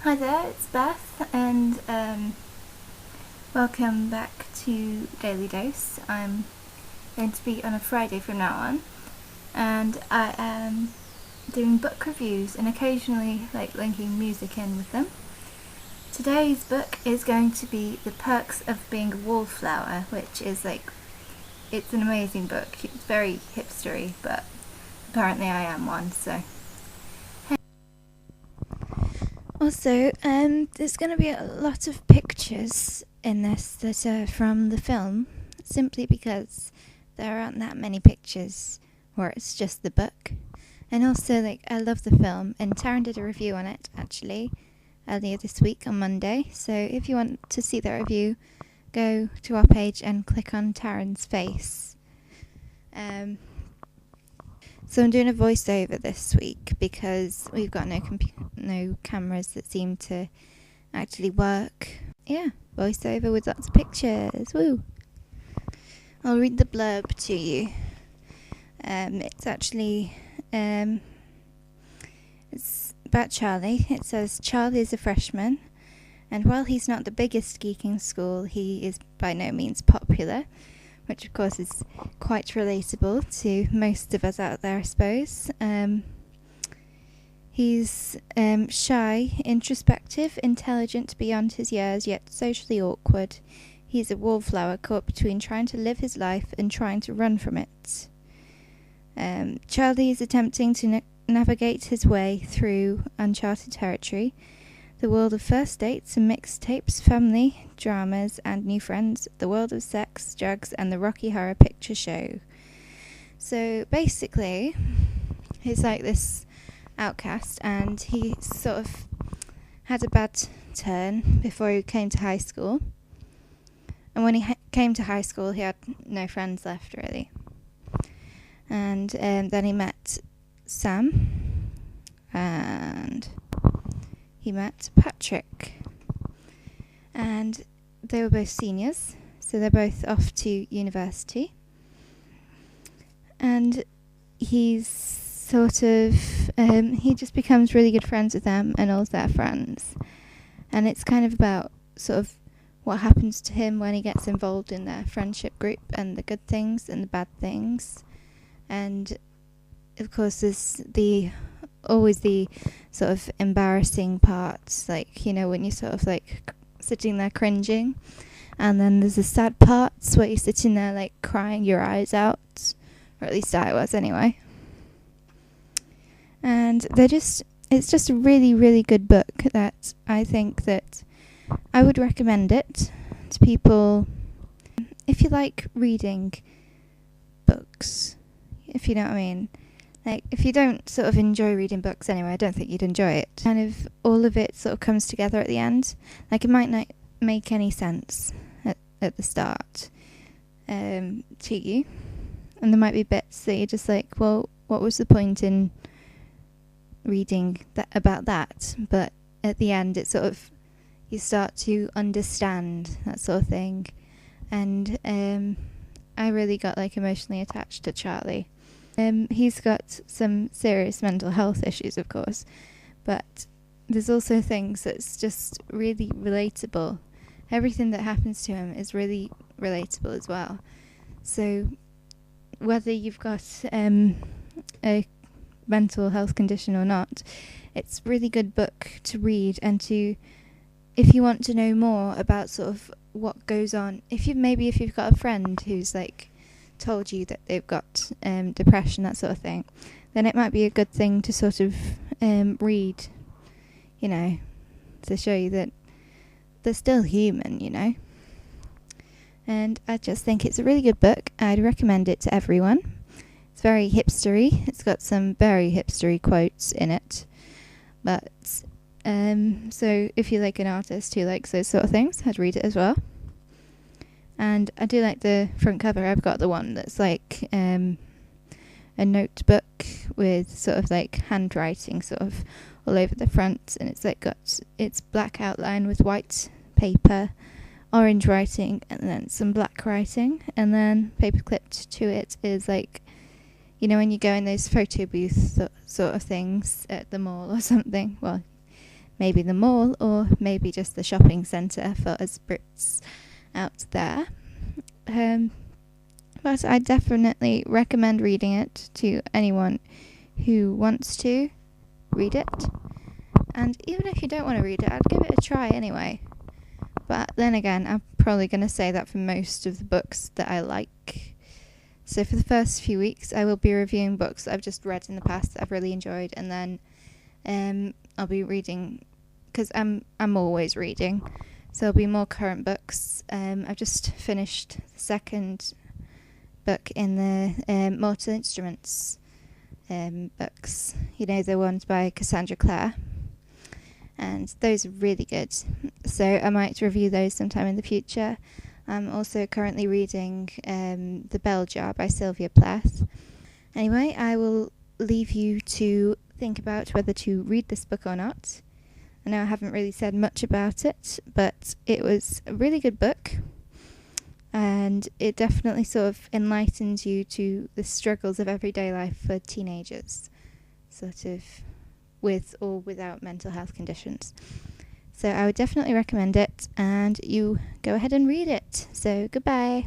Hi there, it's Beth, and welcome back to DailyDose. I'm going to be on a Friday from now on, and I am doing book reviews and occasionally linking music in with them. Today's book is going to be The Perks of Being a Wallflower, which is it's an amazing book. It's very hipstery, but apparently I am one, so. Also, there's going to be a lot of pictures in this that are from the film, simply because there aren't that many pictures where it's just the book. And also, I love the film, and Taryn did a review on it, actually, earlier this week on Monday. So if you want to see the review, go to our page and click on Taryn's face. So I'm doing a voiceover this week because we've got no cameras that seem to actually work. Yeah, voiceover with lots of pictures. Woo! I'll read the blurb to you. It's actually it's about Charlie. It says Charlie is a freshman, and while he's not the biggest geek in school, he is by no means popular, which of course is quite relatable to most of us out there, I suppose. He's shy, introspective, intelligent beyond his years, yet socially awkward. He's a wallflower caught between trying to live his life and trying to run from it. Charlie is attempting to navigate his way through uncharted territory, the world of first dates and mixtapes, family, dramas, and new friends, the world of sex, drugs, and the Rocky Horror Picture Show. So basically, he's like this outcast, and he sort of had a bad turn before he came to high school. And when he came to high school, he had no friends left, really. And then he met Sam, and he met Patrick, and they were both seniors, so they're both off to university, and he's sort of he just becomes really good friends with them and all their friends, and it's kind of about sort of what happens to him when he gets involved in their friendship group, and the good things and the bad things. And of course there's always the sort of embarrassing parts, when you're sort of sitting there cringing, and then there's the sad parts where you're sitting there crying your eyes out, or at least I was anyway. And it's just a really, really good book that I think that I would recommend it to people if you like reading books, if you know what I mean. If you don't sort of enjoy reading books anyway, I don't think you'd enjoy it. Kind of all of it sort of comes together at the end. It might not make any sense at the start to you. And there might be bits that you're just well, what was the point in reading about that? But at the end, it's sort of, you start to understand that sort of thing. And I really got emotionally attached to Charlie. He's got some serious mental health issues, of course, but there's also things that's just really relatable. Everything that happens to him is really relatable as well. So whether you've got a mental health condition or not, it's a really good book to read, and if you want to know more about sort of what goes on, if you've got a friend who's told you that they've got depression, that sort of thing, then it might be a good thing to sort of read, to show you that they're still human, And I just think it's a really good book. I'd recommend it to everyone. It's very hipstery. It's got some very hipstery quotes in it. But so if you like an artist who likes those sort of things, I'd read it as well. And I do like the front cover. I've got the one that's a notebook with sort of handwriting sort of all over the front, and it's got its black outline with white paper, orange writing, and then some black writing, and then paper clipped to it is when you go in those photo booth sort of things at the mall or something. Well, maybe the mall or maybe just the shopping centre for us Brits out there. But I definitely recommend reading it to anyone who wants to read it. And even if you don't want to read it, I'd give it a try anyway. But then again, I'm probably going to say that for most of the books that I like. So for the first few weeks, I will be reviewing books I've just read in the past that I've really enjoyed, and then I'll be reading, because I'm always reading, so there'll be more current books. I've just finished the second book in the Mortal Instruments books, you know, the ones by Cassandra Clare, and those are really good, so I might review those sometime in the future. I'm also currently reading The Bell Jar by Sylvia Plath. Anyway, I will leave you to think about whether to read this book or not. I know I haven't really said much about it, but it was a really good book, and it definitely sort of enlightens you to the struggles of everyday life for teenagers, sort of with or without mental health conditions. So I would definitely recommend it, and you go ahead and read it. So goodbye.